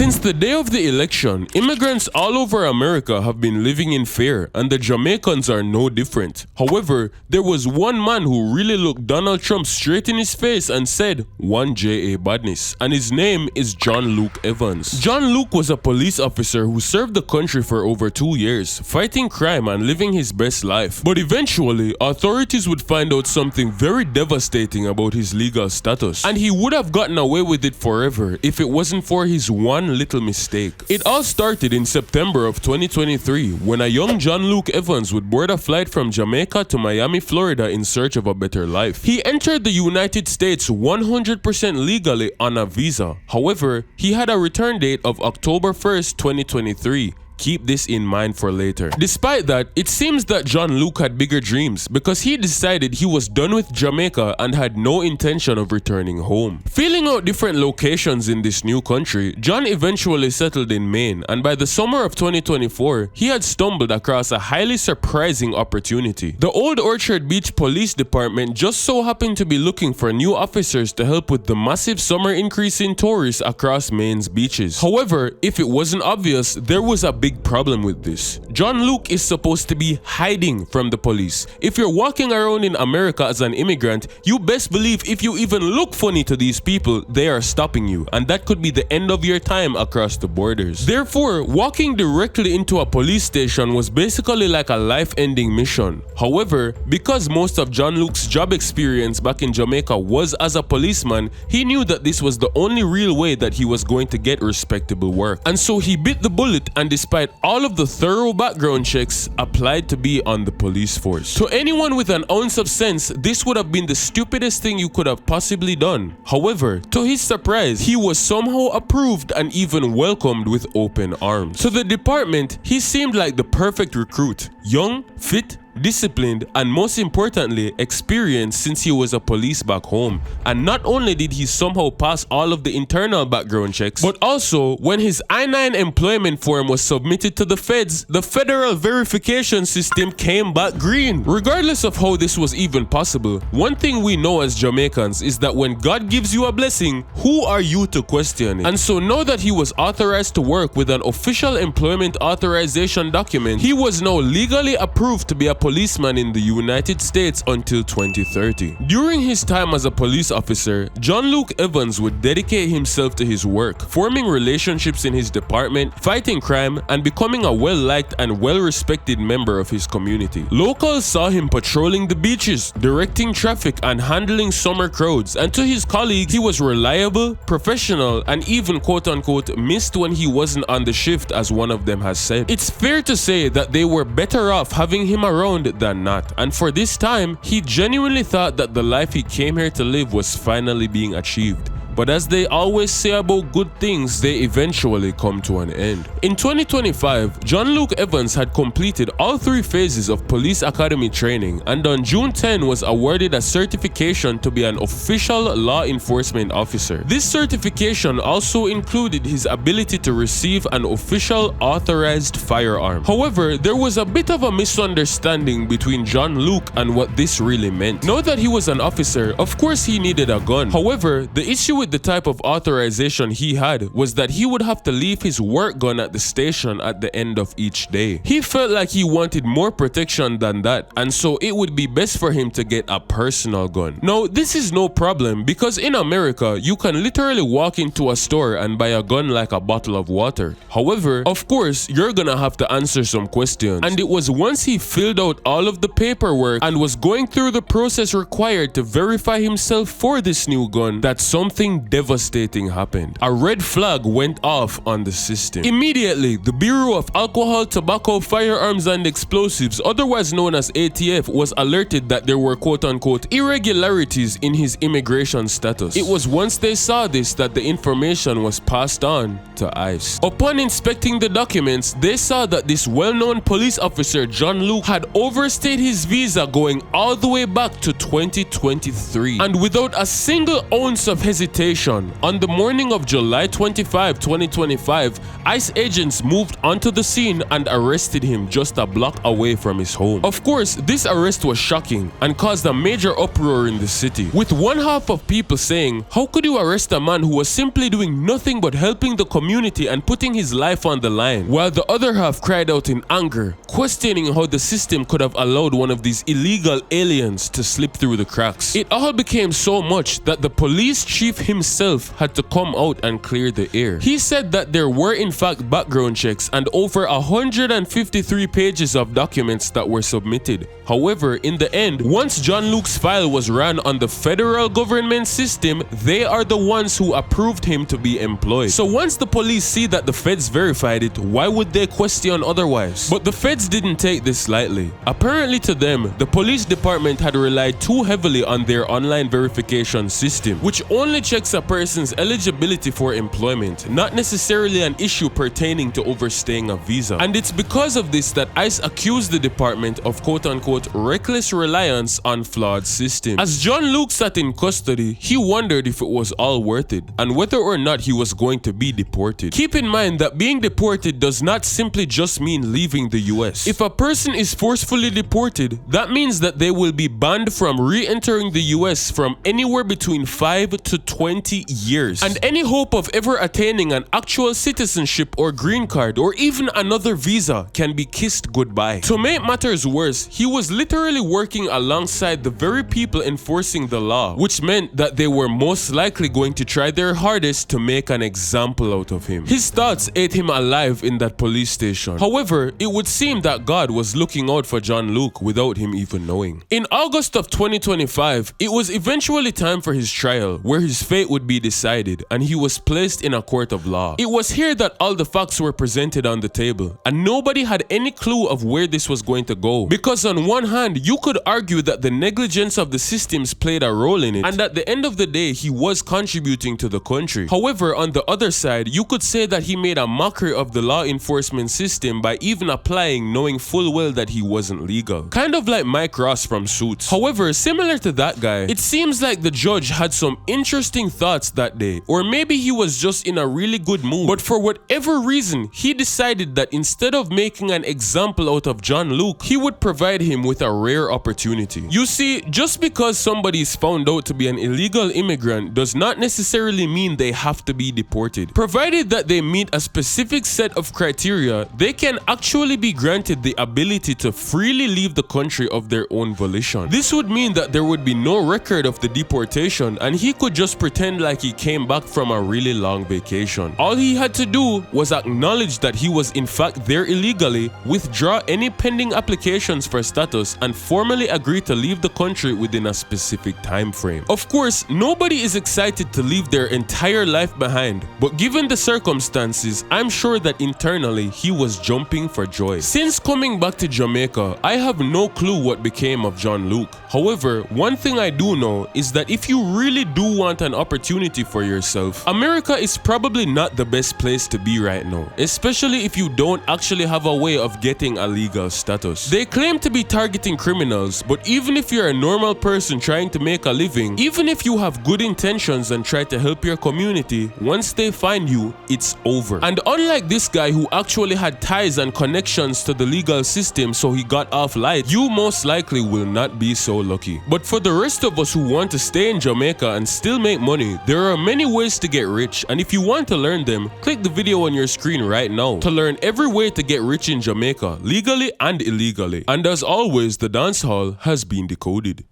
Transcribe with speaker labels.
Speaker 1: Since the day of the election, immigrants all over America have been living in fear, and the Jamaicans are no different. However, there was one man who really looked Donald Trump straight in his face and said, "One J.A. badness," and his name is Jon-Luke Evans. Jon-Luke was a police officer who served the country for over 2 years, fighting crime and living his best life. But eventually, authorities would find out something very devastating about his legal status, and he would have gotten away with it forever if it wasn't for his one little mistake. It all started in September of 2023 when a young Jon-Luke Evans would board a flight from Jamaica to Miami, Florida in search of a better life. He entered the United States 100% legally on a visa. However, he had a return date of October 1st, 2023. Keep this in mind for later. Despite that, it seems that Jon-Luke had bigger dreams because he decided he was done with Jamaica and had no intention of returning home. Feeling out different locations in this new country, John eventually settled in Maine, and by the summer of 2024, he had stumbled across a highly surprising opportunity. The Old Orchard Beach Police Department just so happened to be looking for new officers to help with the massive summer increase in tourists across Maine's beaches. However, if it wasn't obvious, there was a big problem with this. Jon-Luke is supposed to be hiding from the police. If you're walking around in America as an immigrant, you best believe if you even look funny to these people, they are stopping you, and that could be the end of your time across the borders. Therefore, walking directly into a police station was basically like a life-ending mission. However, because most of Jon-Luke's job experience back in Jamaica was as a policeman, he knew that this was the only real way that he was going to get respectable work. And so he bit the bullet, and despite all of the thorough background checks, applied to be on the police force. To anyone with an ounce of sense, this would have been the stupidest thing you could have possibly done. However, to his surprise, he was somehow approved and even welcomed with open arms. To the department, he seemed like the perfect recruit. Young, fit, disciplined, and most importantly, experienced since he was a police back home. And not only did he somehow pass all of the internal background checks, but also when his I-9 employment form was submitted to the feds, the federal verification system came back green. Regardless of how this was even possible, one thing we know as Jamaicans is that when God gives you a blessing, who are you to question it? And so now that he was authorized to work with an official employment authorization document, he was now legally approved to be a policeman in the United States until 2030. During his time as a police officer, Jon-Luke Evans would dedicate himself to his work, forming relationships in his department, fighting crime, and becoming a well-liked and well-respected member of his community. Locals saw him patrolling the beaches, directing traffic, and handling summer crowds, and to his colleagues, he was reliable, professional, and even quote-unquote missed when he wasn't on the shift, as one of them has said. It's fair to say that they were better off having him around than not, and for this time, he genuinely thought that the life he came here to live was finally being achieved. But as they always say about good things, they eventually come to an end. In 2025, Jon-Luke Evans had completed all 3 phases of police academy training, and on June 10 was awarded a certification to be an official law enforcement officer. This certification also included his ability to receive an official authorized firearm. However, there was a bit of a misunderstanding between Jon-Luke and what this really meant. Now that he was an officer, of course he needed a gun. However, the issue with the type of authorization he had was that he would have to leave his work gun at the station at the end of each day. He felt like he wanted more protection than that, and so it would be best for him to get a personal gun. Now, this is no problem because in America, you can literally walk into a store and buy a gun like a bottle of water. However, of course, you're gonna have to answer some questions, and it was once he filled out all of the paperwork and was going through the process required to verify himself for this new gun that something devastating happened. A red flag went off on the system. Immediately, the Bureau of Alcohol, Tobacco, Firearms and Explosives, otherwise known as ATF, was alerted that there were quote-unquote irregularities in his immigration status. It was once they saw this that the information was passed on to ICE. Upon inspecting the documents, they saw that this well-known police officer, Jon-Luke, had overstayed his visa going all the way back to 2023. And without a single ounce of hesitation, deportation. On the morning of July 25, 2025, ICE agents moved onto the scene and arrested him just a block away from his home. Of course, this arrest was shocking and caused a major uproar in the city, with one half of people saying, how could you arrest a man who was simply doing nothing but helping the community and putting his life on the line, while the other half cried out in anger, questioning how the system could have allowed one of these illegal aliens to slip through the cracks. It all became so much that the police chief himself had to come out and clear the air. He said that there were in fact background checks and over 153 pages of documents that were submitted. However, in the end, once Jon-Luke's file was ran on the federal government system, they are the ones who approved him to be employed. So once the police see that the feds verified it, why would they question otherwise? But the feds didn't take this lightly. Apparently to them, the police department had relied too heavily on their online verification system, which only checks a person's eligibility for employment, not necessarily an issue pertaining to overstaying a visa. And it's because of this that ICE accused the department of quote-unquote reckless reliance on flawed systems. As Jon-Luke sat in custody, he wondered if it was all worth it and whether or not he was going to be deported. Keep in mind that being deported does not simply just mean leaving the US. If a person is forcefully deported, that means that they will be banned from re-entering the US from anywhere between 5 to 20 years. And any hope of ever attaining an actual citizenship or green card or even another visa can be kissed goodbye. To make matters worse, he was literally working alongside the very people enforcing the law, which meant that they were most likely going to try their hardest to make an example out of him. His thoughts ate him alive in that police station. However, it would seem that God was looking out for Jon-Luke without him even knowing. In August of 2025, it was eventually time for his trial, where his fate would be decided and he was placed in a court of law. It was here that all the facts were presented on the table, and nobody had any clue of where this was going to go. Because on one hand, you could argue that the negligence of the systems played a role in it, and at the end of the day, he was contributing to the country. However, on the other side, you could say that he made a mockery of the law enforcement system by even applying knowing full well that he wasn't legal. Kind of like Mike Ross from Suits. However, similar to that guy, it seems like the judge had some interesting thoughts that day, or maybe he was just in a really good mood. But for whatever reason, he decided that instead of making an example out of Jon-Luke, he would provide him with a rare opportunity. You see, just because somebody is found out to be an illegal immigrant does not necessarily mean they have to be deported. Provided that they meet a specific set of criteria, they can actually be granted the ability to freely leave the country of their own volition. This would mean that there would be no record of the deportation and he could just pretend like he came back from a really long vacation. All he had to do was acknowledge that he was in fact there illegally, withdraw any pending applications for status, and formally agree to leave the country within a specific time frame. Of course, nobody is excited to leave their entire life behind, but given the circumstances, I'm sure that internally he was jumping for joy. Since coming back to Jamaica, I have no clue what became of Jon-Luke. However, one thing I do know is that if you really do want an opportunity for yourself, America is probably not the best place to be right now, especially if you don't actually have a way of getting a legal status. They claim to be targeting criminals, but even if you're a normal person trying to make a living, even if you have good intentions and try to help your community, once they find you, it's over. And unlike this guy who actually had ties and connections to the legal system so he got off light, you most likely will not be so lucky. But for the rest of us who want to stay in Jamaica and still make money, there are many ways to get rich, and if you want to learn them, click the video on your screen right now to learn every way to get rich in Jamaica, legally and illegally. And as always, the dance hall has been decoded.